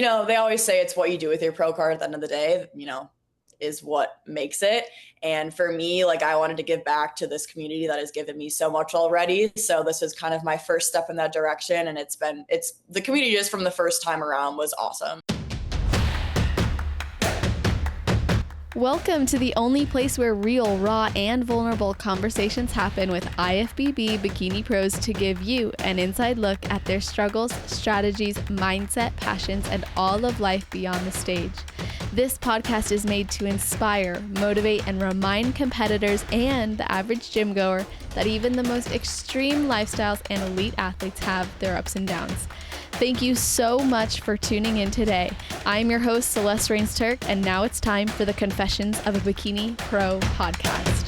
they always say it's what you do with your pro card at the end of the day, is what makes it. And for me, like, I wanted to give back to this community that has given me so much already. So this was kind of my first step in that direction. And it's the community just from the first time around was awesome. Welcome to the only place where real, raw, and vulnerable conversations happen with IFBB Bikini Pros to give you an inside look at their struggles, strategies, mindset, passions, and all of life beyond the stage. This podcast is made to inspire, motivate, and remind competitors and the average gym goer that even the most extreme lifestyles and elite athletes have their ups and downs. Thank you so much for tuning in today. I'm your host, Celeste Rains-Turk, and now it's time for the Confessions of a Bikini Pro podcast.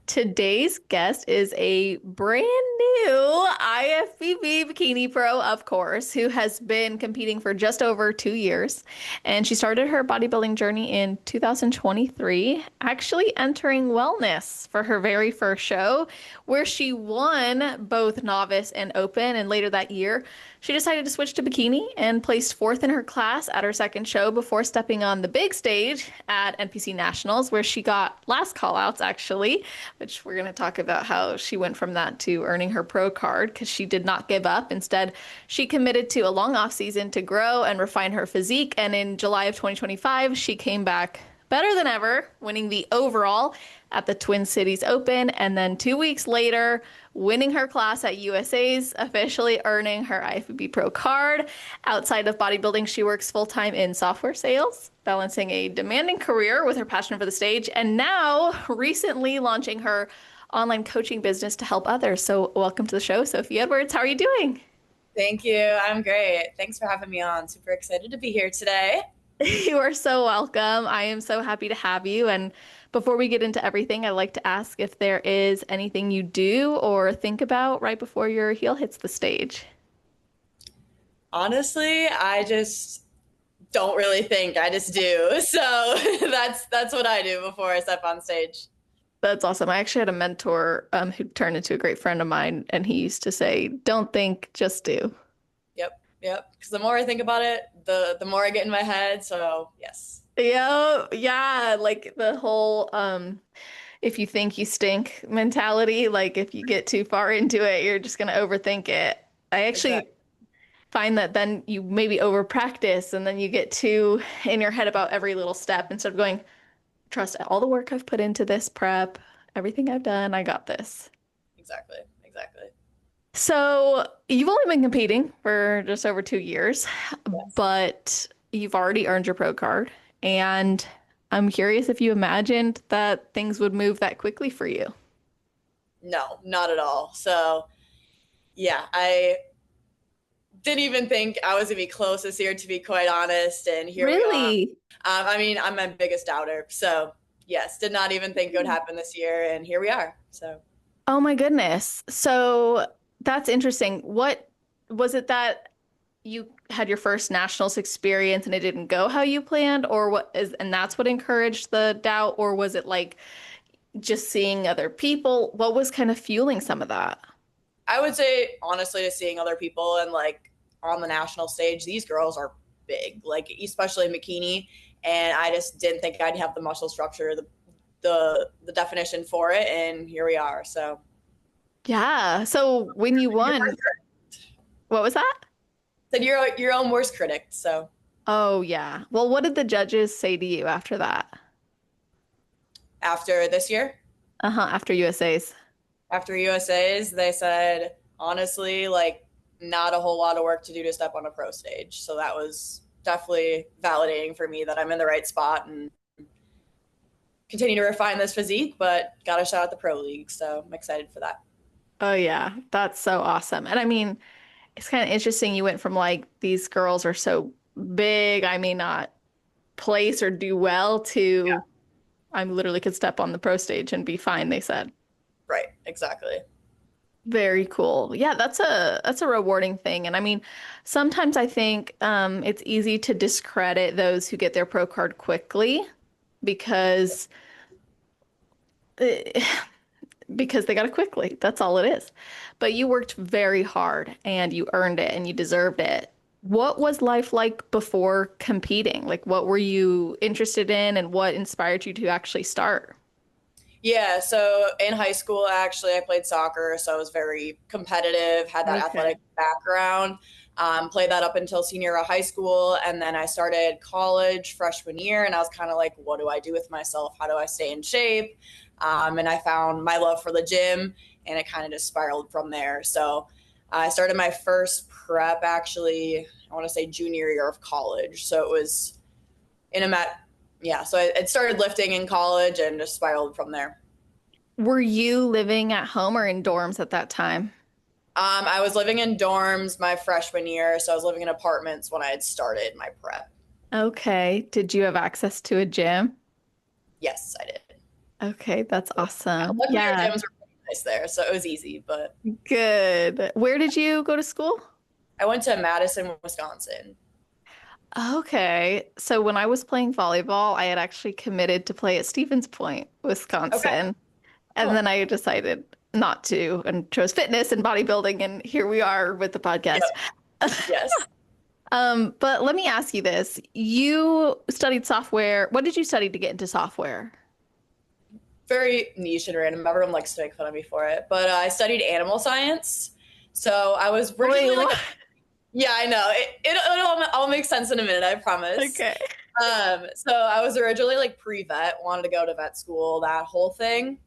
Today's guest is a brand new IFBB Bikini Pro, of course, who has been competing for just over 2 years. And she started her bodybuilding journey in 2023, actually entering wellness for her very first show, where she won both novice and open. And later that year, she decided to switch to bikini and placed fourth in her class at her second show before stepping on the big stage at NPC Nationals, where she got last callouts, actually, which we're going to talk about how she went from that to earning her pro card because she did not give up. Instead, she committed to a long off season to grow and refine her physique. And in July of 2025, she came back better than ever, winning the overall at the Twin Cities Open. And then 2 weeks later, winning her class at USA's, officially earning her IFBB Pro card. Outside of bodybuilding, she works full-time in software sales, balancing a demanding career with her passion for the stage, and now recently launching her online coaching business to help others. So welcome to the show, Sophie Edwards. How are you doing? Thank you. I'm great. Thanks for having me on. Super excited to be here today. You are so welcome. I am so happy to have you. And before we get into everything, I'd like to ask if there is anything you do or think about right before your heel hits the stage. Honestly, I just don't really think. I just do. So that's what I do before I step on stage. That's awesome. I actually had a mentor who turned into a great friend of mine, and he used to say, "Don't think, just do." Yep. Because the more I think about it, the more I get in my head. So yes. Yeah. Like the whole if you think you stink mentality, like if you get too far into it, you're just going to overthink it. I actually find that then you maybe over practice and then you get too in your head about every little step instead of going, trust all the work I've put into this prep, everything I've done, I got this. Exactly. So you've only been competing for just over 2 years, yes, but you've already earned your pro card. And I'm curious if you imagined that things would move that quickly for you. No, not at all. So yeah, I didn't even think I was going to be close this year, to be quite honest. And here we are. I'm my biggest doubter. So yes, did not even think it would happen this year. And here we are. So. Oh my goodness. So that's interesting. What was it that you had your first nationals experience and it didn't go how you planned, and that's what encouraged the doubt? Or was it like just seeing other people? What was kind of fueling some of that? I would say, honestly, just seeing other people and like on the national stage, these girls are big, like especially in bikini. And I just didn't think I'd have the muscle structure, the definition for it. And here we are. So. Yeah. So when you won, what was that? Said you're your own worst critic. So. Oh yeah. Well, what did the judges say to you after that? After this year? After USA's. After USA's, they said, honestly, like not a whole lot of work to do to step on a pro stage. So that was definitely validating for me that I'm in the right spot and continue to refine this physique, but got a shot at the pro league. So I'm excited for that. Oh yeah, that's so awesome. And I mean, it's kind of interesting. You went from like, these girls are so big, I may not place or do well, to I literally could step on the pro stage and be fine, they said. Right, exactly. Very cool. Yeah, that's a rewarding thing. And I mean, sometimes I think it's easy to discredit those who get their pro card quickly because because they got it quickly. That's all it is. But you worked very hard and you earned it and you deserved it. What was life like before competing? Like, what were you interested in and what inspired you to actually start? Yeah, so in high school, actually, I played soccer, so I was very competitive, had that Okay. athletic background. Played that up until senior year of high school, and then I started college freshman year, and I was kind of like, what do I do with myself? How do I stay in shape? And I found my love for the gym, and it kind of just spiraled from there. So I started my first prep actually, I want to say junior year of college. So it was in a met, yeah. So I started lifting in college and just spiraled from there. Were you living at home or in dorms at that time? I was living in dorms my freshman year, so I was living in apartments when I had started my prep. Okay. Did you have access to a gym? Yes, I did. Okay, that's awesome. Luckily, our Yeah, gyms were pretty nice there, so it was easy. But good. Where did you go to school? I went to Madison, Wisconsin. Okay. So when I was playing volleyball, I had actually committed to play at Stevens Point, Okay, Wisconsin. And cool. then I decided not to and chose fitness and bodybuilding, and here we are with the podcast. Yep. Yes. But let me ask you this. You studied software. What did you study to get into software? Very niche and random. Everyone likes to make fun of me for it, but I studied animal science. So I was Wait, originally like what? a, yeah, I know. It'll all make sense in a minute, I promise. Okay. So I was originally like pre-vet, wanted to go to vet school, that whole thing.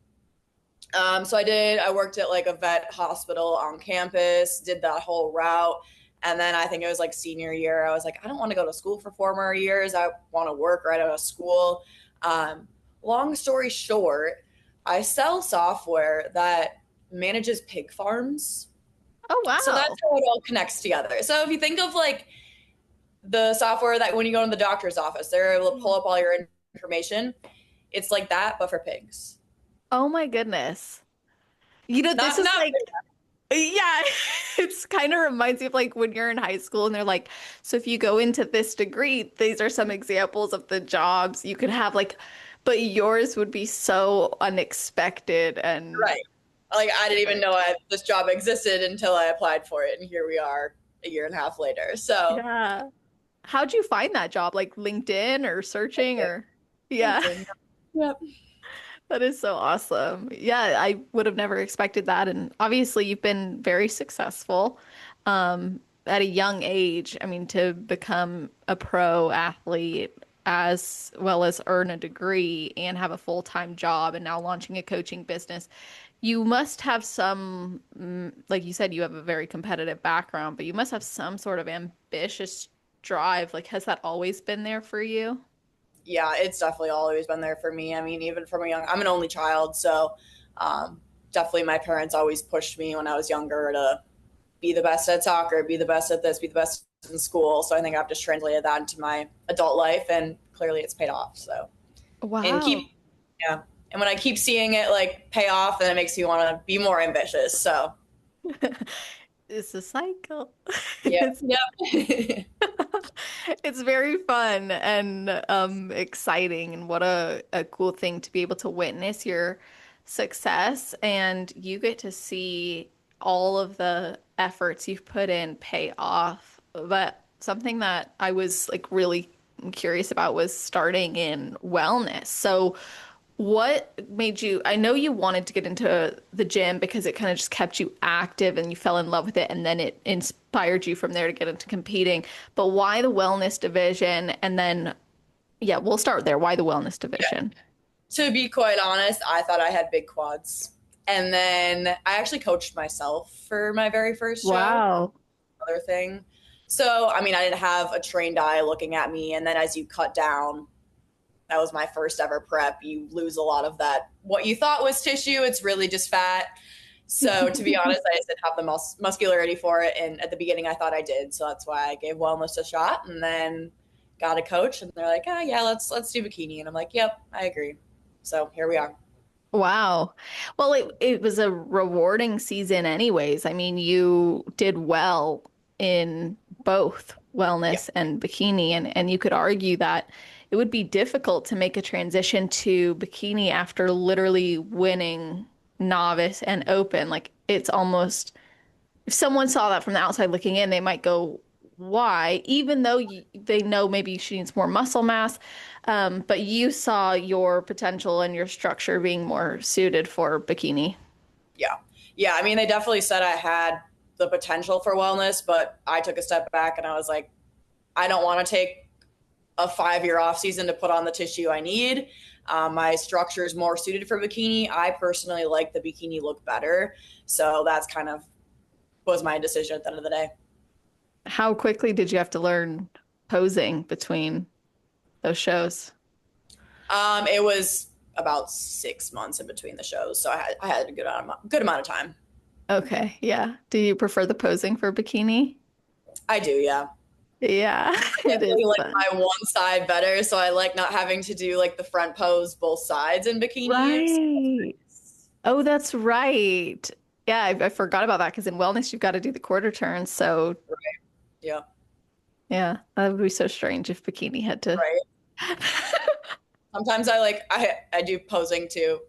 So I worked at like a vet hospital on campus, did that whole route. And then I think it was like senior year. I was like, I don't want to go to school for 4 more years. I want to work right out of school. Um, Long story short, I sell software that manages pig farms. Oh, So that's wow. how it all connects together. So if you think of like the software that when you go in the doctor's office, they're able to pull up all your information. It's like that, but for pigs. Oh my goodness. This Not is not like, yeah, it's kind of reminds me of like when you're in high school and they're like, so if you go into this degree, these are some examples of the jobs you could have, like, but yours would be so unexpected and right. Like I didn't even know this job existed until I applied for it, and here we are a year and a half later. So yeah. How'd you find that job? Like LinkedIn or searching or yeah. LinkedIn. Yep. That is so awesome. Yeah, I would have never expected that. And obviously, you've been very successful at a young age. I mean, to become a pro athlete as well as earn a degree and have a full-time job and now launching a coaching business. You must have some, like you said, you have a very competitive background, but you must have some sort of ambitious drive. Like, has that always been there for you? Yeah, it's definitely always been there for me. I mean, even from I'm an only child, so definitely my parents always pushed me when I was younger to be the best at soccer, be the best at this, be the best in school. So I think I've just translated that into my adult life, and clearly it's paid off. So and Wow. keep yeah, and when I keep seeing it like pay off, then it makes me want to be more ambitious. So It's a cycle. yeah, It's yep, it's very fun and exciting and what a cool thing to be able to witness your success and you get to see all of the efforts you've put in pay off. But something that I was like really curious about was starting in wellness. So what made you, I know you wanted to get into the gym because it kind of just kept you active and you fell in love with it and then it inspired you from there to get into competing. But why the wellness division? And then, yeah, we'll start there. Why the wellness yeah. division? To be quite honest, I thought I had big quads, and then I actually coached myself for my very first show. Wow. Other thing. So, I mean, I didn't have a trained eye looking at me. And then as you cut down, that was my first ever prep. You lose a lot of that. What you thought was tissue, it's really just fat. So, to be honest, I just didn't have the muscularity for it. And at the beginning, I thought I did. So that's why I gave wellness a shot. And then got a coach, and they're like, "Ah, yeah, let's do bikini." And I'm like, "Yep, I agree." So here we are. Wow. Well, it was a rewarding season anyways. I mean, you did well in both Yeah. wellness and bikini, and you could argue that it would be difficult to make a transition to bikini after literally winning novice and open. Like it's almost, if someone saw that from the outside looking in, they might go, why? Even though they know maybe she needs more muscle mass, but you saw your potential and your structure being more suited for bikini. Yeah. Yeah. I mean, they definitely said I had the potential for wellness, but I took a step back and I was like, I don't want to take a 5 year off season to put on the tissue I need. My structure is more suited for bikini. I personally like the bikini look better. So that's kind of was my decision at the end of the day. How quickly did you have to learn posing between those shows? It was about 6 months in between the shows. So I had a good amount of time. Okay, yeah. Do you prefer the posing for bikini? I do. Yeah. Yeah, I it is definitely like fun. my one side better. So I like not having to do like the front pose both sides in bikini. So Right. Oh, that's right. Yeah, I forgot about that because in wellness you've got to do the quarter turns. So yeah. yeah, that would be so strange if bikini had to. Right. Sometimes I do posing too,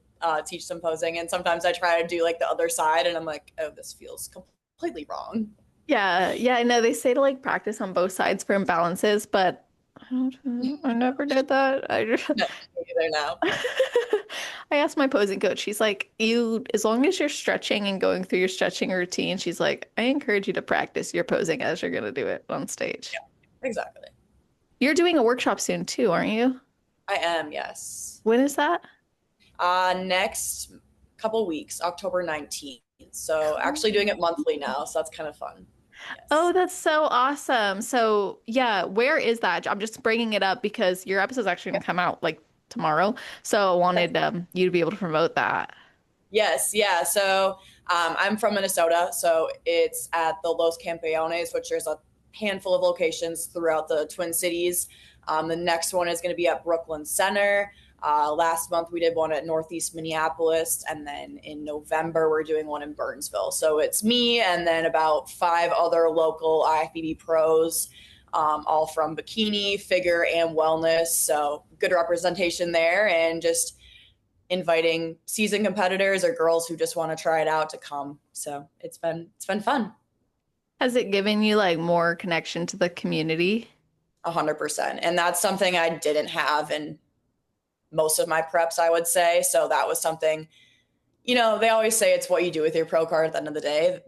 teach some posing, and sometimes I try to do like the other side, and I'm like, oh, this feels completely wrong. Yeah, yeah, I know they say to like practice on both sides for imbalances, but I never did that. I just No, either now. I asked my posing coach, she's like, you, as long as you're stretching and going through your stretching routine, she's like, I encourage you to practice your posing as you're gonna do it on stage. Yeah, exactly. You're doing a workshop soon too, aren't you? I am, yes. When is that? Next couple weeks, October 19th. So actually doing it monthly now, so that's kind of fun. Oh, Yes. that's so awesome. So, yeah, where is that? I'm just bringing it up because your episode's actually going to come out like tomorrow. So, I wanted you to be able to promote that. Yes, yeah. So I'm from Minnesota, so it's at the Los Campeones, which there's a handful of locations throughout the Twin Cities. The next one is going to be at Brooklyn Center. Last month we did one at Northeast Minneapolis, and then in November we're doing one in Burnsville. So it's me and then about 5 other local IFBB pros, all from bikini, figure, and wellness. So good representation there, and just inviting seasoned competitors or girls who just want to try it out to come. So it's been fun. Has it given you like more connection to the community? 100%. And that's something I didn't have in most of my preps, I would say. So that was something, they always say it's what you do with your pro card at the end of the day,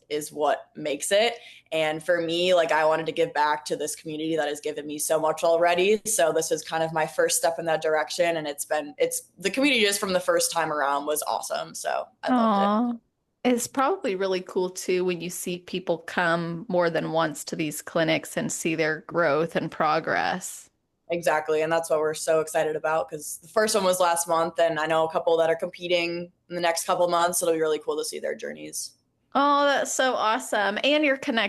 is what makes it. And for me, like I wanted to give back to this community that has given me so much already. So this is kind of my first step in that direction. And it's the community just from the first time around was awesome. So I loved it. Aw. It's probably really cool too when you see people come more than once to these clinics and see their growth and progress. Exactly. And that's what we're so excited about because the first one was last month. And I know a couple that are competing in the next couple months. It'll be really cool to see their journeys. Oh, that's so awesome. And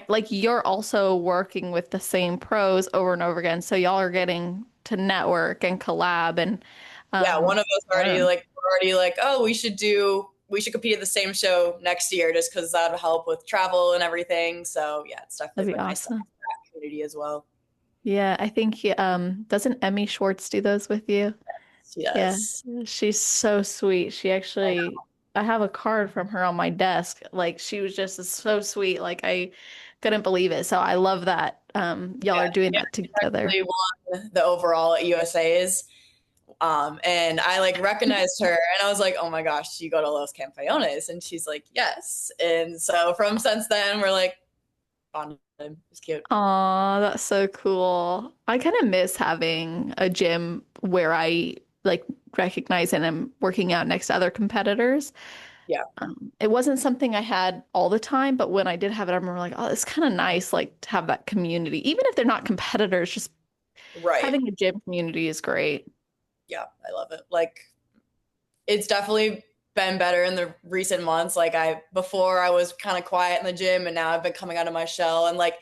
like you're also working with the same pros over and over again. So y'all are getting to network and collab and Yeah, one of us learn. we're already like, oh, we should compete at the same show next year just because that'll help with travel and everything. So yeah, it's definitely That'd be been nice to have awesome. that community as well. Yeah, I think doesn't Emmy Schwartz do those with you? Yeah, Yes. she's so sweet. She actually, I have a card from her on my desk. Like she was just so sweet. Like I couldn't believe it. So I love that y'all Yeah, are doing she that together. actually won the overall at USA's. And I like recognized her and I was like, oh my gosh, you go to Los Campeones? And she's like, yes. And so from since then, we're like, bonded. It's cute. Aw, that's so cool. I kind of miss having a gym where I like recognize and I'm working out next to other competitors. Yeah. It wasn't something I had all the time, but when I did have it, I remember like, oh, it's kind of nice, like to have that community, even if they're not competitors, just Right. having a gym community is great. Yeah. I love it. Like, it's definitely been better in the recent months. Like, before I was kind of quiet in the gym and now I've been coming out of my shell. And like,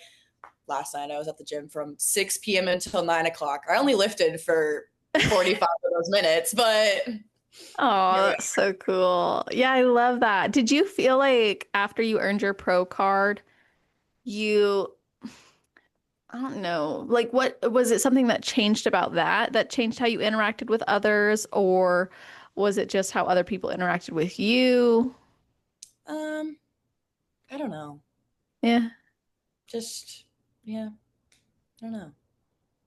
last night I was at the gym from 6 p.m. until 9 o'clock. I only lifted for 45 of those minutes, but here Oh, we that's so cool. Yeah, I love that. Did you feel like after you earned your pro card, you, I don't know, like what was it something that changed about that changed how you interacted with others, or Was it just how other people interacted with you? Um, I don't know. Yeah. Just yeah, I don't know.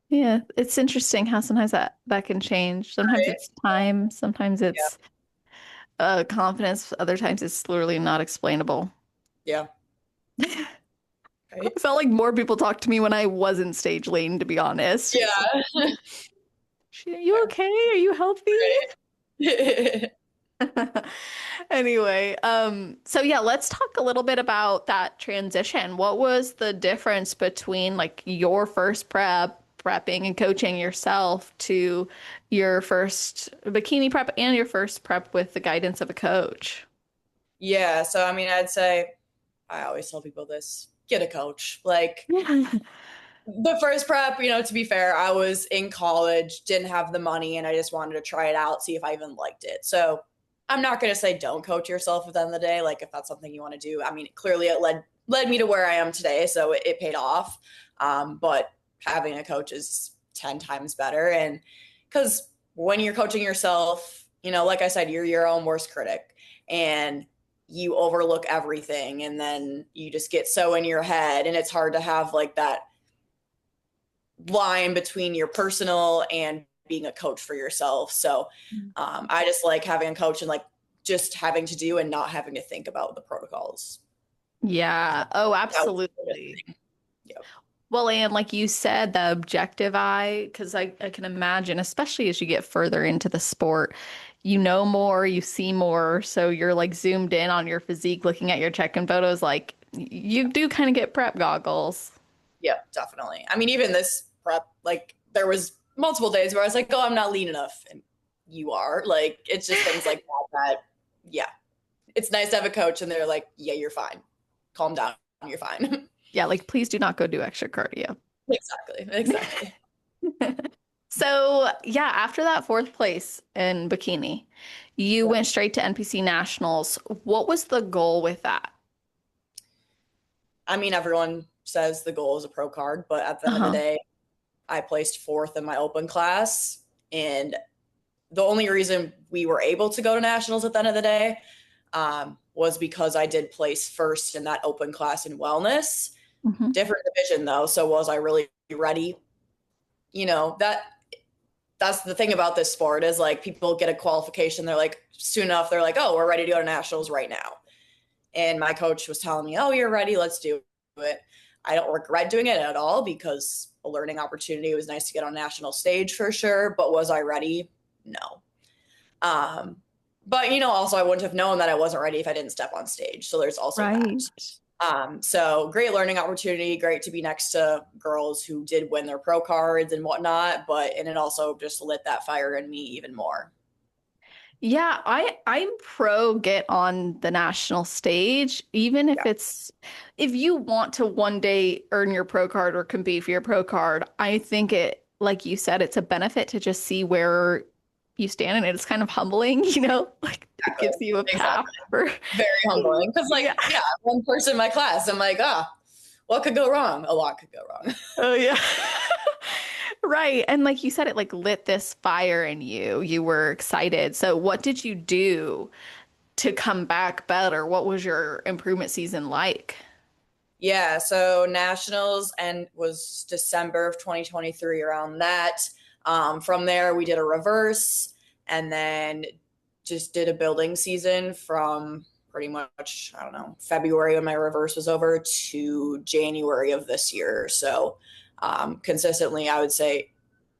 Yeah. It's interesting how sometimes that can change. Sometimes Right? it's time, sometimes Yeah. it's confidence, other times it's literally not explainable. Yeah. I Right. felt like more people talked to me when I wasn't stage lane, to be honest. It's like, Yeah. Are you okay? Are you healthy? Right. Anyway, so yeah, let's talk a little bit about that transition. What was the difference between like your first prepping and coaching yourself to your first bikini prep and your first prep with the guidance of a coach? Yeah. So I mean, I'd say I always tell people this: get a coach. Like Yeah. the first prep, to be fair, I was in college, didn't have the money, and I just wanted to try it out, see if I even liked it. So I'm not going to say don't coach yourself at the end of the day. Like if that's something you want to do. I mean, clearly it led me to where I am today, so it paid off. But having a coach is 10 times better, and because when you're coaching yourself, like I said, you're your own worst critic, and you overlook everything, and then you just get so in your head, and it's hard to have like that line between your personal and being a coach for yourself. So I just like having a coach and like just having to do and not having to think about the protocols. Yeah. Oh, That was the biggest absolutely. thing. Yep. Well, and like you said, the objective eye, because I can imagine, especially as you get further into the sport, you know more, you see more. So you're like zoomed in on your physique, looking at your check-in photos, like you do kind of get prep goggles. Yep, definitely. I mean, even this prep, like there was multiple days where I was like, oh, I'm not lean enough. And you are. Like, it's just things like that, yeah. It's nice to have a coach and they're like, yeah, you're fine. Calm down. You're fine. Yeah, like please do not go do extra cardio. Exactly. So, yeah, after that fourth place in bikini, you Yep. went straight to NPC Nationals. What was the goal with that? I mean, everyone says the goal is a pro card, but at the end of the Uh-huh. day, I placed fourth in my open class. And the only reason we were able to go to nationals at the end of the day was because I did place first in that open class in wellness. Hmm. Different division though. So was I really ready? That's the thing about this sport is like people get a qualification. They're like, soon enough, they're like, oh, we're ready to go to nationals right now. And my coach was telling me, oh, you're ready. Let's do it. I don't regret doing it at all because a learning opportunity. It was nice to get on national stage for sure. But was I ready? No. Um, but also I wouldn't have known that I wasn't ready if I didn't step on stage. So there's also Right. that. So great learning opportunity, great to be next to girls who did win their pro cards and whatnot, and it also just lit that fire in me even more. Yeah, I'm pro get on the national stage, even if Yeah. if you want to one day earn your pro card or compete for your pro card, I think like you said, it's a benefit to just see where you stand and it's kind of humbling, like it gives Exactly. you a path Exactly. for Very humbling. Because yeah. yeah, one person in my class, I'm like, what could go wrong? A lot could go wrong. Oh yeah. Right. And like you said, it like lit this fire in you. You were excited. So what did you do to come back better? What was your improvement season like? Yeah, so nationals and was December of 2023 around that. From there, we did a reverse and then just did a building season from pretty much, I don't know, February when my reverse was over to January of this year. So consistently, I would say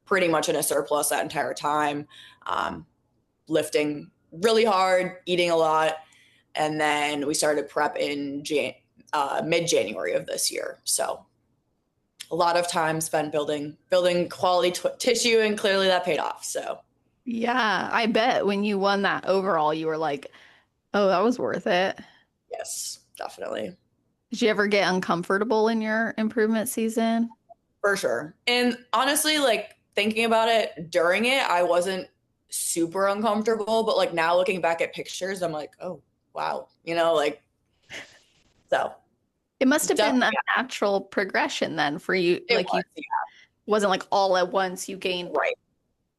pretty much in a surplus that entire time, lifting really hard, eating a lot. And then we started prep in mid January of this year. So a lot of time spent building quality tissue, and clearly that paid off. So Yeah, I bet when you won that overall, you were like, oh, that was worth it. yes, definitely. Did you ever get uncomfortable in your improvement season? For sure. And honestly, like thinking about it during it, I wasn't super uncomfortable, but like now looking back at pictures, I'm like, oh wow, like so It must have been a definitely natural progression then for you. it Like you was, yeah, wasn't like all at once you gained. right.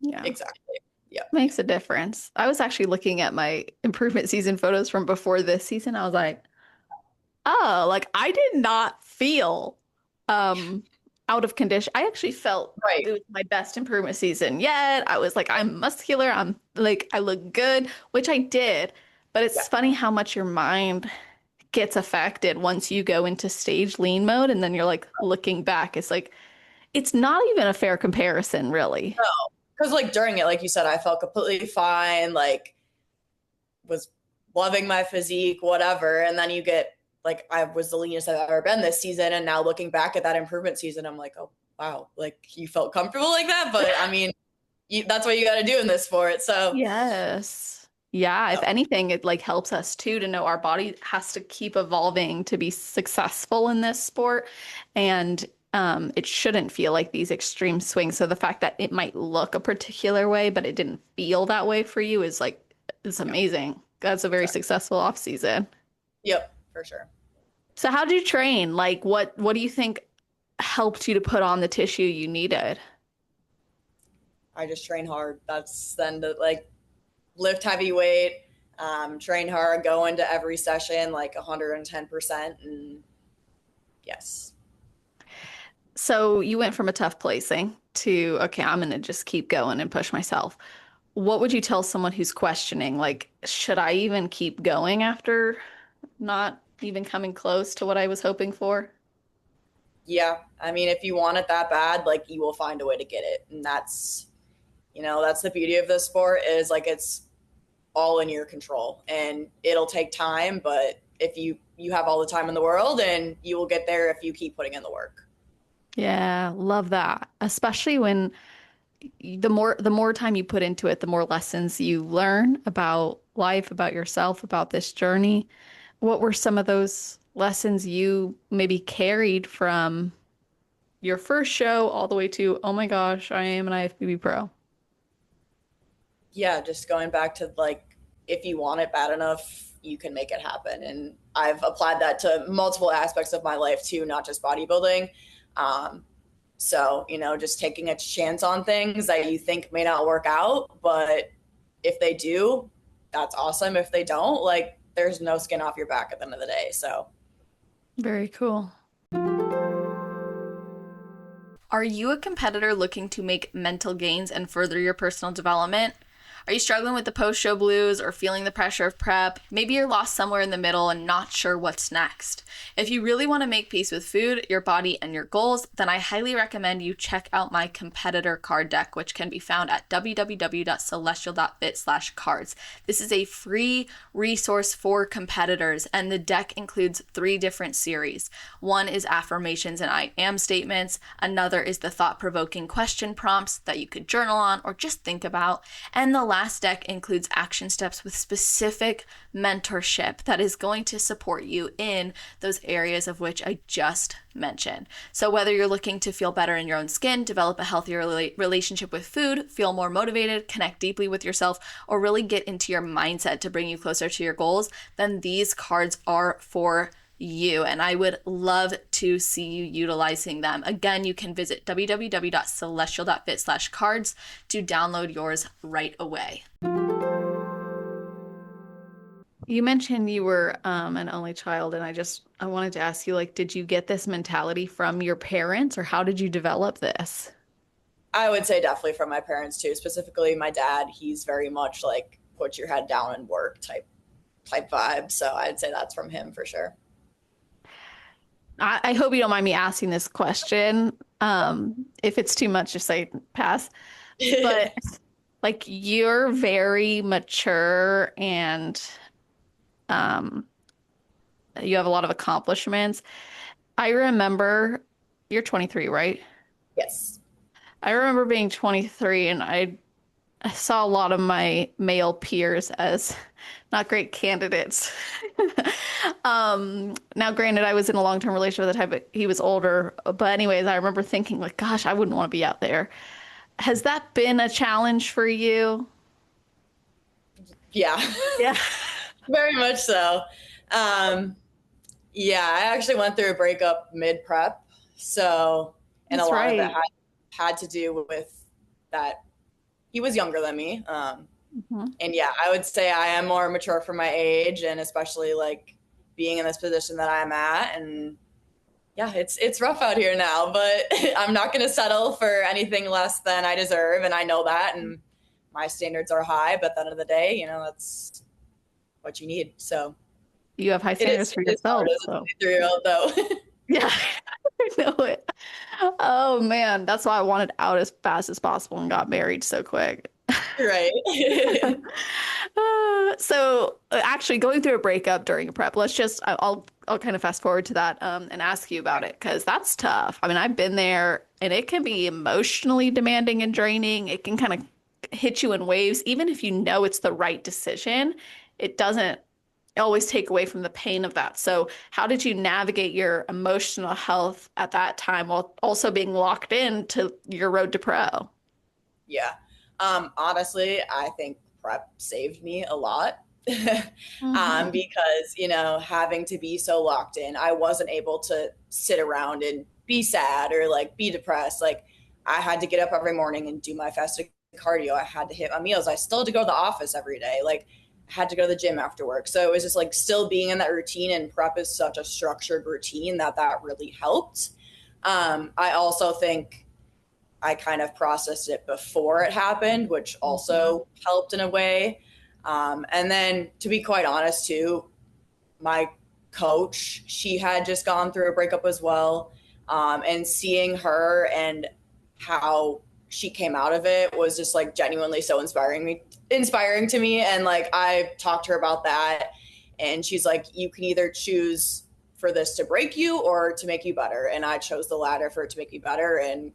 Yeah. Exactly. Yeah. Makes a difference. I was actually looking at my improvement season photos from before this season. I was like, oh, like I did not feel um out of condition. I actually felt Right. it was my best improvement season yet. I was like, I'm muscular. I'm like, I look good, which I did. But Yeah. it's funny how much your mind gets affected once you go into stage lean mode and then you're like looking back. It's like it's not even a fair comparison, really. No, because like during it, like you said, I felt completely fine. Like was loving my physique, whatever. And then you get like I was the leanest I've ever been this season, and now looking back at that improvement season, I'm like, oh wow, like you felt comfortable like that. But I mean, that's what you got to do in this sport. So Yes. Yeah, if yeah, anything, it like helps us too to know our body has to keep evolving to be successful in this sport. And it shouldn't feel like these extreme swings. So the fact that it might look a particular way, but it didn't feel that way for you is like it's yeah, amazing. That's a very exactly. successful off season. Yep, for sure. So how did you train? Like what do you think helped you to put on the tissue you needed? I just train hard. That's then to like lift heavy weight, train hard, go into every session like 110%. And yes, So you went from a tough placing to, okay, I'm gonna just keep going and push myself. What would you tell someone who's questioning, like, should I even keep going after not even coming close to what I was hoping for? yeah. I mean, if you want it that bad, like you will find a way to get it. And that's the beauty of this sport is like it's all in your control and it'll take time, but if you have all the time in the world and you will get there if you keep putting in the work. Yeah, love that. Especially when the more time you put into it, the more lessons you learn about life, about yourself, about this journey. What were some of those lessons you maybe carried from your first show all the way to, oh my gosh, I am an IFBB pro? Yeah, just going back to like if you want it bad enough, you can make it happen. And I've applied that to multiple aspects of my life too, not just bodybuilding. Um, so, just taking a chance on things that you think may not work out, but if they do, that's awesome. If they don't, like there's no skin off your back at the end of the day. So Very cool. Are you a competitor looking to make mental gains and further your personal development? Are you struggling with the post-show blues or feeling the pressure of prep? Maybe you're lost somewhere in the middle and not sure what's next. If you really want to make peace with food, your body, and your goals, then I highly recommend you check out my competitor card deck, which can be found at www.celestial.fit/cards. This is a free resource for competitors, and the deck includes 3 different series. One is affirmations and I am statements. Another is the thought-provoking question prompts that you could journal on or just think about. And the last deck includes action steps with specific mentorship that is going to support you in those areas of which I just mentioned. So whether you're looking to feel better in your own skin, develop a healthier relationship with food, feel more motivated, connect deeply with yourself, or really get into your mindset to bring you closer to your goals, then these cards are for you, and I would love to see you utilizing them. Again, you can visit www.celestial.fit/cards to download yours right away. You mentioned you were an only child, and I wanted to ask you, like, did you get this mentality from your parents, or how did you develop this? I would say definitely from my parents too, specifically my dad. He's very much like put your head down and work type vibe. So I'd say that's from him for sure. I hope you don't mind me asking this question. If it's too much, just say pass. But like you're very mature and um, you have a lot of accomplishments. I remember you're 23, right? Yes. I remember being 23 and I saw a lot of my male peers as not great candidates. Now granted, I was in a long-term relationship at the time, but he was older. But anyways, I remember thinking like, gosh, I wouldn't want to be out there. Has that been a challenge for you? Yeah. Yeah. Very much so. Um, yeah, I actually went through a breakup mid prep. So, and a That's lot of it right. had to do with that he was younger than me. Mhm. And yeah, I would say I am more mature for my age, and especially like being in this position that I'm at. And yeah, it's rough out here now, but I'm not going to settle for anything less than I deserve, and I know that. And my standards are high, but at the end of the day, that's what you need. So You have high it is standards for it is hard yourself, as a so 23-year-old, though. yeah, I know it. Oh man, that's why I wanted out as fast as possible and got married so quick. Right. Actually, going through a breakup during a prep, I'll kind of fast forward to that and ask you about it because that's tough. I mean, I've been there, and it can be emotionally demanding and draining. It can kind of hit you in waves, even if you know it's the right decision. It doesn't always take away from the pain of that. So, how did you navigate your emotional health at that time while also being locked into your road to pro? Yeah. Honestly, I think prep saved me a lot. Hmm. Because, having to be so locked in, I wasn't able to sit around and be sad or like be depressed. Like I had to get up every morning and do my fasted cardio. I had to hit my meals. I still had to go to the office every day. Like I had to go to the gym after work. So it was just like still being in that routine, and prep is such a structured routine that really helped. I also think I kind of processed it before it happened, which also helped in a way. And then, to be quite honest, too, my coach, she had just gone through a breakup as well. And seeing her and how she came out of it was just like genuinely so inspiring to me. And like I talked to her about that, and she's like, you can either choose for this to break you or to make you better. And I chose the latter, for it to make me better. And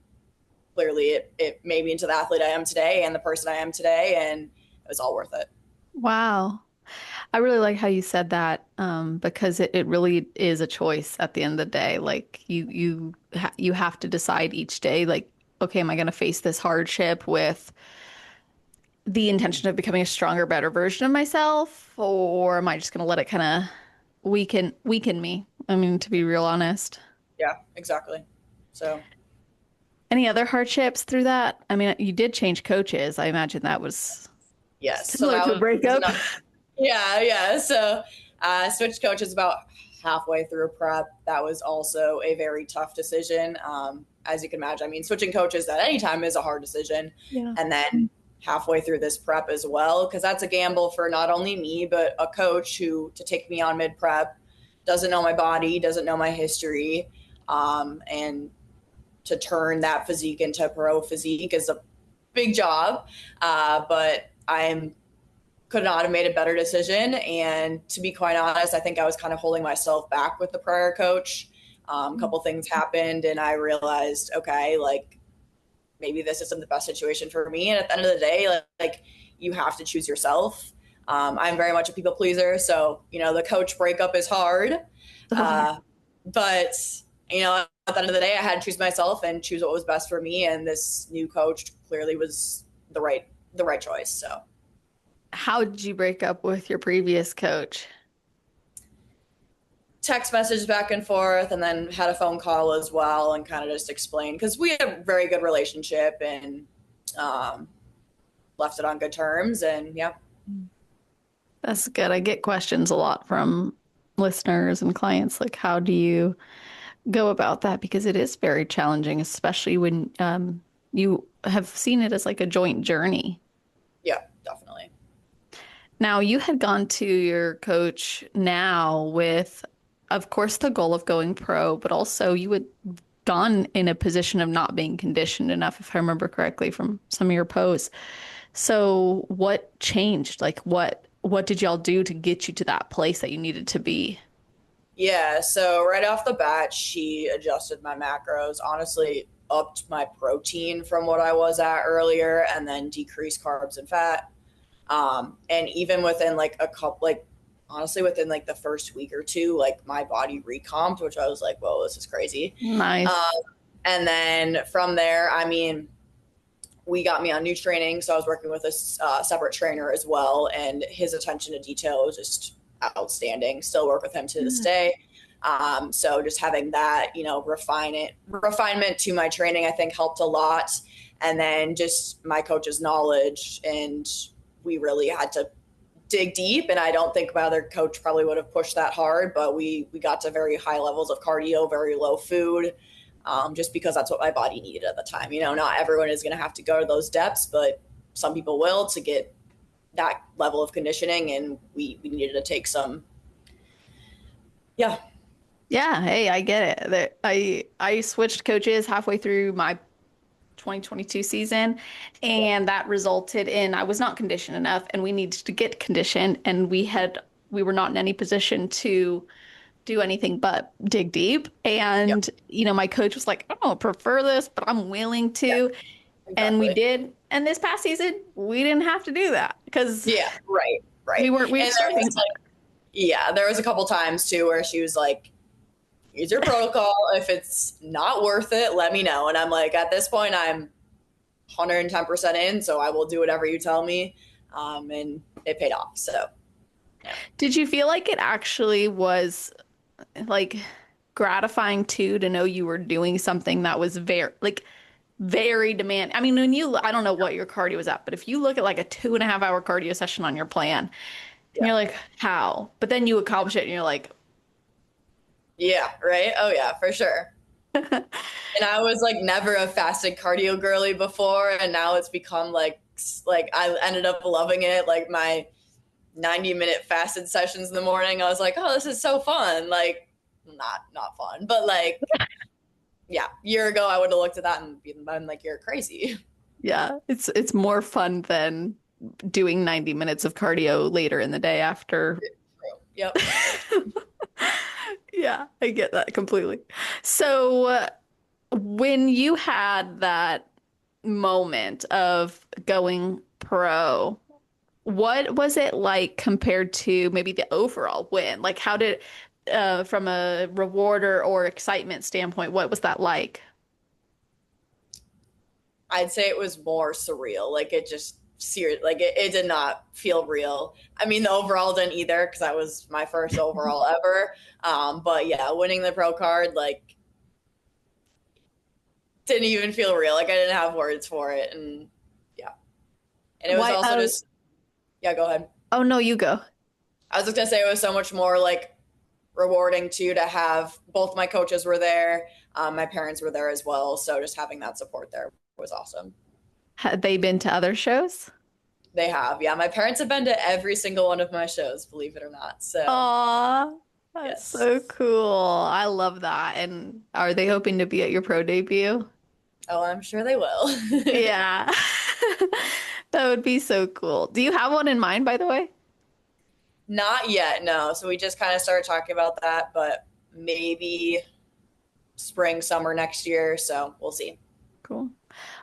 clearly it made me into the athlete I am today and the person I am today, and it was all worth it. Wow. I really like how you said that because it really is a choice at the end of the day. Like you have to decide each day, like, okay, am I going to face this hardship with the intention of becoming a stronger, better version of myself, or am I just going to let it kind of weaken me? I mean, to be real honest. Yeah, exactly. So Any other hardships through that? I mean, you did change coaches. I imagine that was yes, so similar that to a was breakup. not. Yeah. So switched coaches about halfway through prep. That was also a very tough decision. As you can imagine, I mean, switching coaches at any time is a hard decision. Yeah. And then halfway through this prep as well, because that's a gamble for not only me, but a coach who to take me on mid prep doesn't know my body, doesn't know my history. And to turn that physique into pro physique is a big job. But I could not have made a better decision. And to be quite honest, I think I was kind of holding myself back with the prior coach. A couple things happened, and I realized, okay, like maybe this isn't the best situation for me. And at the end of the day, like you have to choose yourself. I'm very much a people pleaser, so the coach breakup is hard. So hard. But at the end of the day, I had to choose myself and choose what was best for me. And this new coach clearly was the right choice. So How did you break up with your previous coach? text message back and forth, and then had a phone call as well, and kind of just explained, because we had a very good relationship, and um, left it on good terms. And yeah. That's good. I get questions a lot from listeners and clients, like, how do you go about that? Because it is very challenging, especially when you have seen it as like a joint journey. Yeah, definitely. Now, you had gone to your coach now with, of course, the goal of going pro, but also you had gone in a position of not being conditioned enough, if I remember correctly from some of your posts. So what changed? Like what did y'all do to get you to that place that you needed to be? Yeah, so right off the bat, she adjusted my macros, honestly, upped my protein from what I was at earlier, and then decreased carbs and fat. And even within like a couple, like honestly, within like the first week or two, like my body recomped, which I was like, whoa, this is crazy. Nice. And then from there, I mean, we got me on new training. So I was working with a separate trainer as well. And his attention to detail was just outstanding. Still work with him to this day. So just having that, refinement to my training, I think helped a lot. and then just my coach's knowledge. And we really had to dig deep. And I don't think my other coach probably would have pushed that hard, but we got to very high levels of cardio, very low food, just because that's what my body needed at the time. Not everyone is going to have to go to those depths, but some people will to get that level of conditioning. And we needed to take some. Yeah. Yeah, hey, I get it. I switched coaches halfway through my 2022 season, and that resulted in I was not conditioned enough, and we needed to get conditioned, and we were not in any position to do anything but dig deep. And Yep. my coach was like, "I don't prefer this, but I'm willing to." Yeah, And we exactly. did. And this past season, we didn't have to do that because Yeah, right, we right. weren't we were And there starting. was there was a couple times too where she was like, "Here's your protocol. If it's not worth it, let me know." And I'm like, at this point, I'm 110% in, so I will do whatever you tell me. And it paid off. So, yeah. Did you feel like it actually was like gratifying too to know you were doing something that was very demanding? I mean, I don't know what your cardio was at, but if you look at like a 2.5 hour cardio session on your plan, and Yeah. you're like, how? But then you accomplish it and you're like, Yeah, right? Oh, yeah, for sure. And I was like never a fasted cardio girly before, and now it's become like I ended up loving it. Like my 90-minute fasted sessions in the morning, I was like, oh, this is so fun. Like not fun, but like yeah, a year ago I would have looked at that and been like, you're crazy. yeah, it's more fun than doing 90 minutes of cardio later in the day after. Yep. Yeah, I get that completely. So, when you had that moment of going pro, what was it like compared to maybe the overall win? Like, how did, from a reward or excitement standpoint, what was that like? I'd say it was more surreal. Like it just serious. Like it did not feel real. I mean, the overall didn't either because that was my first overall ever. But yeah, winning the pro card like didn't even feel real. Like I didn't have words for it, and yeah, and it was Why? also just yeah. Go ahead. Oh no, you go. I was just gonna say it was so much more like rewarding too to have both my coaches were there, my parents were there as well. So just having that support there was awesome. Had they been to other shows? They have, yeah. My parents have been to every single one of my shows, believe it or not. So, Aw, that's yes. so cool. I love that. And are they hoping to be at your pro debut? Oh, I'm sure they will. Yeah. That would be so cool. Do you have one in mind, by the way? Not yet, no. So we just kind of started talking about that, but maybe spring, summer next year. So we'll see. Cool.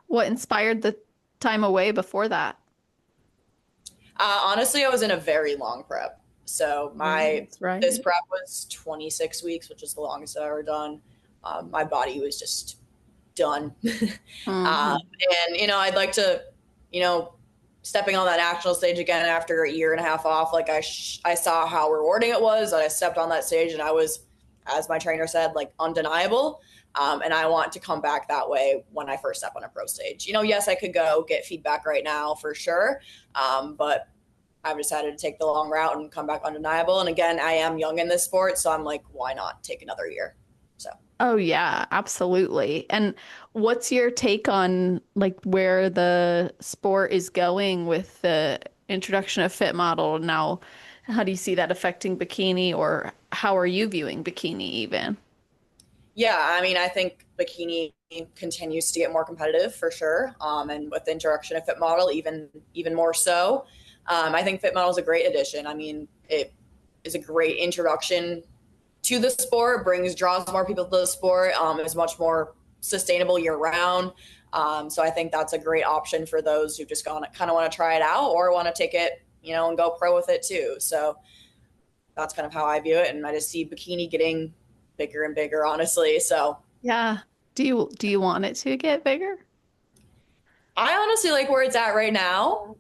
What inspired the time away before that? Honestly, I was in a very long prep. So That's right. this prep was 26 weeks, which is the longest I've ever done. My body was just done. Hmm. And I'd like to, you know, stepping on that national stage again after a year and a half off. Like I saw how rewarding it was. I stepped on that stage and I was, as my trainer said, like undeniable. And I want to come back that way when I first step on a pro stage. Yes, I could go get feedback right now for sure, but I've decided to take the long route and come back undeniable. And again, I am young in this sport, so I'm like, why not take another year? So. Oh yeah, absolutely. And what's your take on like where the sport is going with the introduction of Fit Model now? How do you see that affecting bikini, or how are you viewing bikini even? Yeah, I mean, I think bikini continues to get more competitive for sure, and with the introduction of Fit Model, even more so. I think Fit Model is a great addition. I mean, it is a great introduction to the sport, draws more people to the sport, is much more sustainable year round. So I think that's a great option for those who just kind of want to try it out or want to take it, and go pro with it too. So that's kind of how I view it, and I just see bikini getting bigger and bigger, honestly. So Yeah. Do you want it to get bigger? I honestly like where it's at right now.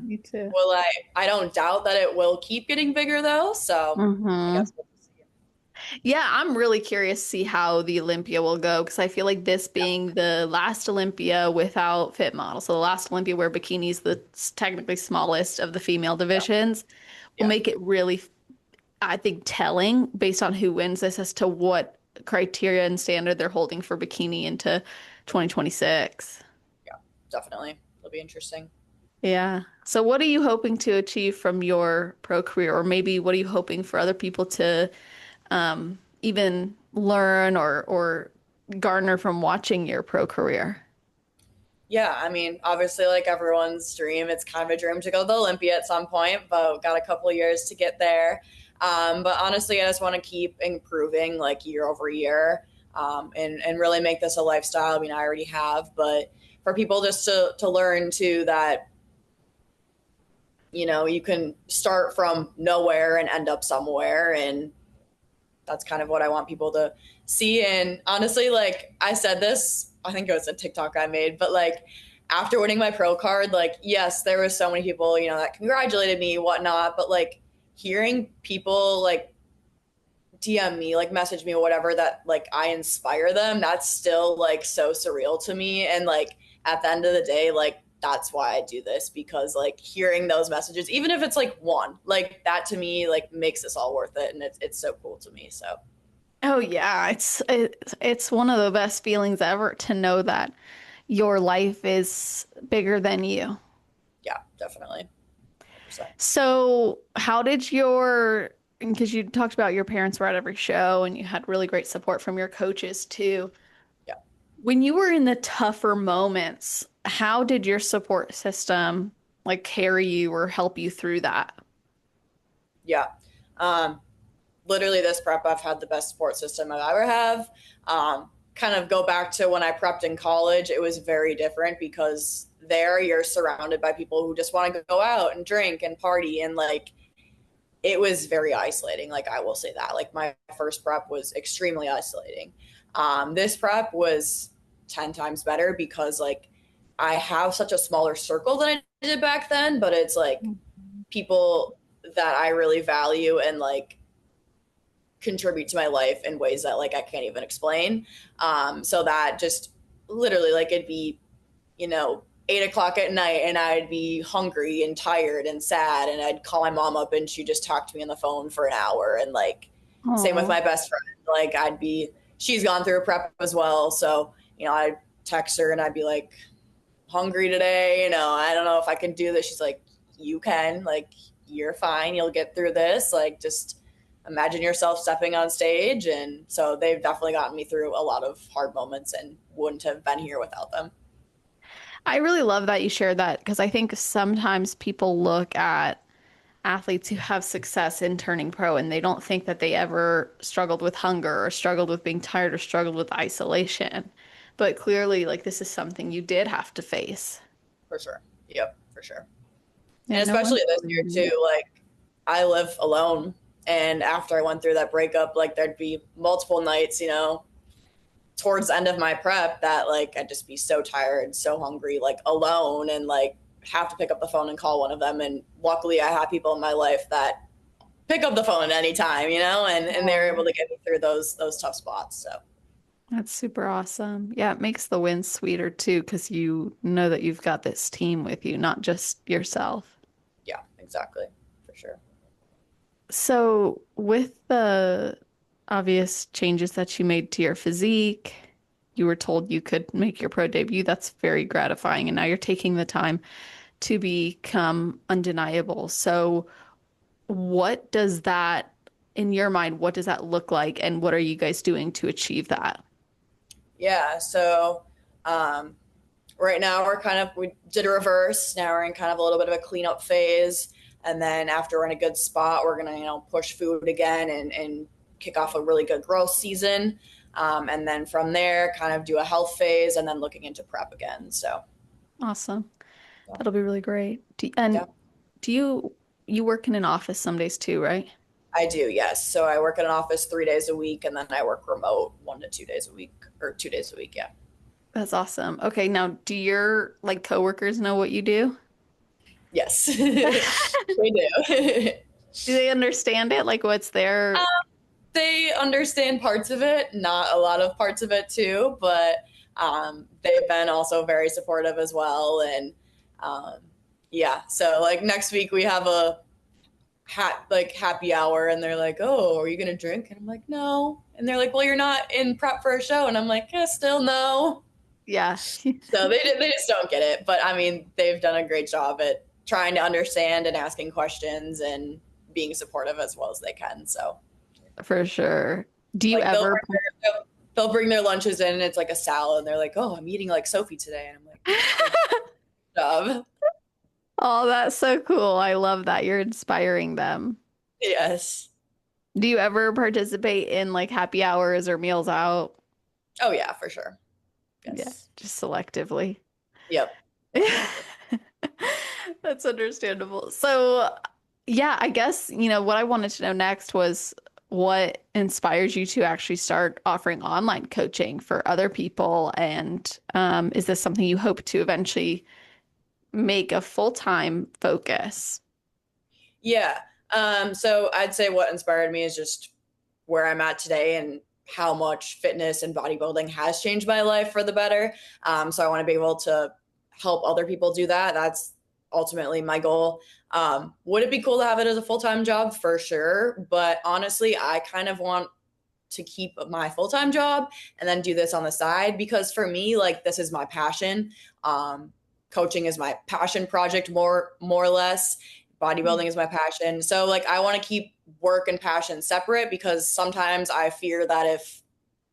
Me too. Will I don't doubt that it will keep getting bigger though. So I Hmm. guess we'll see. Yeah, I'm really curious to see how the Olympia will go because I feel like this being the last Olympia without fit models, so the last Olympia where bikini is the technically smallest of the female Yeah, divisions, will yeah, make it really, I think, telling based on who wins this as to what criteria and standard they're holding for bikini into 2026. yeah, definitely. It'll be interesting. Yeah. So what are you hoping to achieve from your pro career, or maybe what are you hoping for other people to even learn or garner from watching your pro career? Yeah, I mean, obviously, like everyone's dream, it's kind of a dream to go to the Olympia at some point, but got a couple of years to get there. But honestly, I just want to keep improving like year over year, and really make this a lifestyle. I mean, I already have, but for people just to learn too that, you can start from nowhere and end up somewhere. And that's kind of what I want people to see. And honestly, like I said this, I think it was a TikTok I made, but like after winning my pro card, like, yes, there was so many people, that congratulated me, whatnot, but like hearing people like DM me, like message me or whatever, that like I inspire them, that's still like so surreal to me. And like at the end of the day, like that's why I do this, because like hearing those messages, even if it's like one, like that to me like makes this all worth it. And it's so cool to me. So Oh yeah, it's one of the best feelings ever to know that your life is bigger than you. yeah, definitely. 100%. So, how did because you talked about your parents were at every show and you had really great support from your coaches too. Yeah. When you were in the tougher moments, how did your support system like carry you or help you through that? Yeah. Um, Literally this prep, I've had the best support system I've ever have. Kind of go back to when I prepped in college, it was very different because there you're surrounded by people who just want to go out and drink and party, and like it was very isolating. Like I will say that. Like my first prep was extremely isolating. This prep was 10 times better because like I have such a smaller circle than I did back then, but it's like people that I really value and like contribute to my life in ways that like I can't even explain. So that just literally like it'd be, 8 o'clock at night and I'd be hungry and tired and sad, and I'd call my mom up and she'd just talk to me on the phone for an hour. And like same with Oh, my best friend. Like she's gone through a prep as well. So, I'd text her and I'd be like, hungry today, I don't know if I can do this. She's like, you can, like, you're fine. You'll get through this. Like, just imagine yourself stepping on stage. And so they've definitely gotten me through a lot of hard moments and wouldn't have been here without them. I really love that you shared that because I think sometimes people look at athletes who have success in turning pro and they don't think that they ever struggled with hunger or struggled with being tired or struggled with isolation. But clearly, like, this is something you did have to face. For sure. Yep, for sure. Yeah, And no especially one. this year too, like I live alone. And after I went through that breakup, like there'd be multiple nights, towards the end of my prep that like I'd just be so tired, so hungry, like alone, and like have to pick up the phone and call one of them. And luckily I have people in my life that pick up the phone at any time, and they're able to get me through those tough spots. So That's super awesome. Yeah, it makes the wins sweeter too, because you know that you've got this team with you, not just yourself. yeah, exactly. For sure. So, with the obvious changes that you made to your physique, you were told you could make your pro debut. That's very gratifying. And now you're taking the time to become undeniable. So, what does that, in your mind, what does that look like? And what are you guys doing to achieve that? Yeah. So right now we did a reverse. Now we're in kind of a little bit of a cleanup phase. And then after we're in a good spot, we're gonna, push food again and kick off a really good growth season. And then from there, kind of do a health phase and then looking into prep again. So Awesome. yeah. That'll be really great. Yeah. Do you work in an office some days too, right? I do, yes. So I work in an office 3 days a week, and then I work remote 1 to 2 days a week, or 2 days a week. Yeah. That's awesome. Okay, now do your like coworkers know what you do? Yes, they do. Do they understand it? Like what's their they understand parts of it, not a lot of parts of it too, but they've been also very supportive as well. And um, yeah, so like next week we have a happy hour, and they're like, "Oh, are you gonna drink?" And I'm like, "No." And they're like, "Well, you're not in prep for a show," and I'm like, "Yeah, still no." Yeah. So they just don't get it. But I mean, they've done a great job at trying to understand and asking questions and being supportive as well as they can. So For sure. Do you like ever they'll bring their lunches in and it's like a salad, and they're like, "Oh, I'm eating like Sophie today," and I'm like, "Good job." Oh, that's so cool. I love that. You're inspiring them. Yes. Do you ever participate in like happy hours or meals out? Oh yeah, for sure. Yeah, Yes. just selectively. Yep. That's understandable. So, yeah, I guess, what I wanted to know next was what inspires you to actually start offering online coaching for other people? And is this something you hope to eventually make a full-time focus? Yeah. So I'd say what inspired me is just where I'm at today and how much fitness and bodybuilding has changed my life for the better. So I want to be able to help other people do that. That's ultimately my goal. Would it be cool to have it as a full time job? For sure. But honestly, I kind of want to keep my full time job and then do this on the side, because for me, like, this is my passion. Um, Coaching is my passion project, more or less. Bodybuilding is my passion. So like I want to keep work and passion separate, because sometimes I fear that if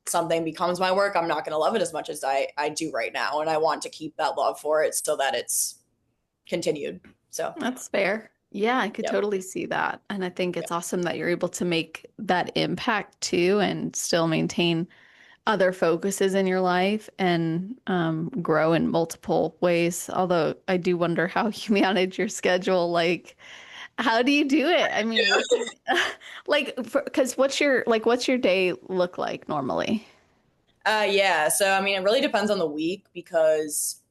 something becomes my work, I'm not going to love it as much as I do right now. And I want to keep that love for it so that it's continued. So, That's fair. Yeah, I could yep. totally see that. And I think Yep. it's awesome that you're able to make that impact too and still maintain other focuses in your life and grow in multiple ways. Although I do wonder how you manage your schedule. Like, how do you do it? I mean, working like, because what's your day look like normally? Yeah. So, I mean, it really depends on the week, because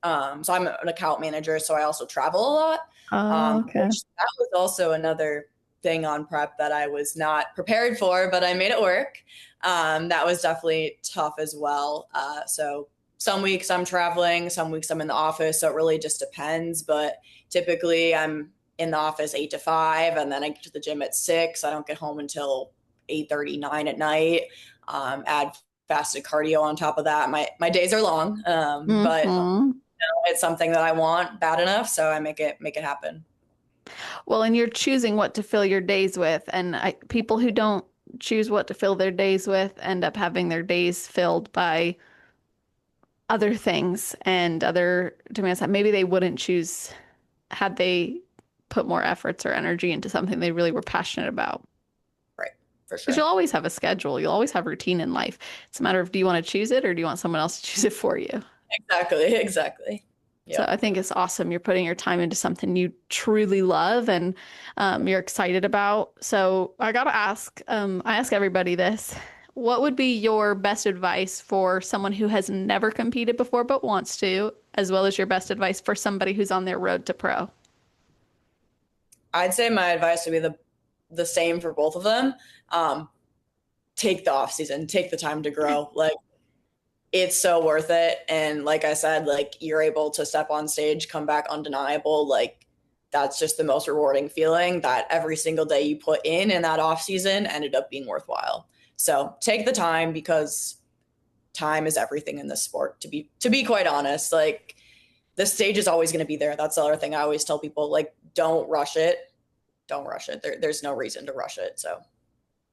so I'm an account manager, so I also travel a lot, Oh, okay. which that was also another thing on prep that I was not prepared for, but I made it work. That was definitely tough as well. So some weeks I'm traveling, some weeks I'm in the office, so it really just depends. But typically I'm in the office 8 to 5, and then I get to the gym at 6. I don't get home until 8:39 at night. Add fasted cardio on top of that. My days are long, but Hmm. it's something that I want bad enough, so I make it happen. Well, and you're choosing what to fill your days with. And people who don't choose what to fill their days with end up having their days filled by other things and other demands that maybe they wouldn't choose had they put more efforts or energy into something they really were passionate about. Right, for Because you'll sure. always have a schedule, you'll always have routine in life. It's a matter of do you want to choose it or do you want someone else to choose it for you? Exactly, exactly. So Yep. I think it's awesome. You're putting your time into something you truly love and you're excited about. So I gotta ask, I ask everybody this. What would be your best advice for someone who has never competed before but wants to, as well as your best advice for somebody who's on their road to pro? I'd say my advice would be the same for both of them. Um, Take the off season, take the time to grow. Like, it's so worth it. And like I said, like, you're able to step on stage, come back undeniable. Like, that's just the most rewarding feeling, that every single day you put in that off season ended up being worthwhile. So take the time, because time is everything in this sport, to be quite honest. Like, the stage is always going to be there. That's the other thing I always tell people, like, don't rush it. Don't rush it. There's no reason to rush it. So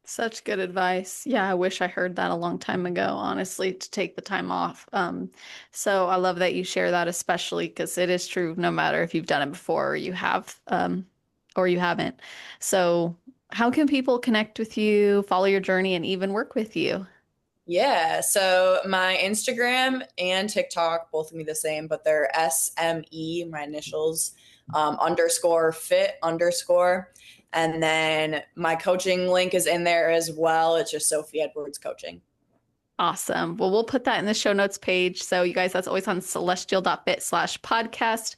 Such good advice. Yeah, I wish I heard that a long time ago, honestly, to take the time off. So I love that you share that, especially because it is true no matter if you've done it before or you haven't. So how can people connect with you, follow your journey, and even work with you? yeah, so my Instagram and TikTok both can be the same, but they're SME, my initials, underscore fit underscore. And then my coaching link is in there as well. It's just Sophie Edwards Coaching. Awesome. Well, we'll put that in the show notes page. So you guys, that's always on celestial.fit/podcast.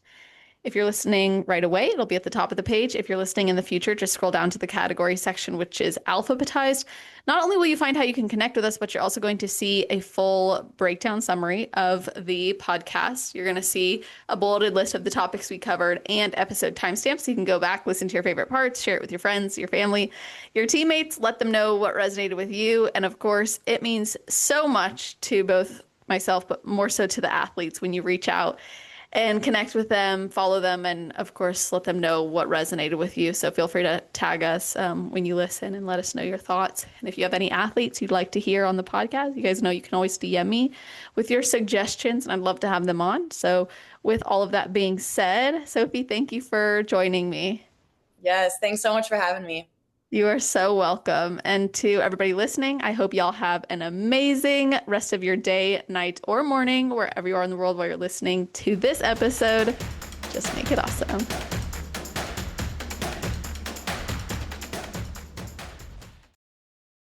If you're listening right away, it'll be at the top of the page. If you're listening in the future, just scroll down to the category section, which is alphabetized. Not only will you find how you can connect with us, but you're also going to see a full breakdown summary of the podcast. You're going to see a bulleted list of the topics we covered and episode timestamps. So you can go back, listen to your favorite parts, share it with your friends, your family, your teammates, let them know what resonated with you. And of course, it means so much to both myself, but more so to the athletes when you reach out and connect with them, follow them, and of course, let them know what resonated with you. So feel free to tag us when you listen and let us know your thoughts. And if you have any athletes you'd like to hear on the podcast, you guys know you can always DM me with your suggestions, and I'd love to have them on. So with all of that being said, Sophie, thank you for joining me. Yes, thanks so much for having me. You are so welcome. And to everybody listening, I hope y'all have an amazing rest of your day, night, or morning, wherever you are in the world while you're listening to this episode. Just make it awesome.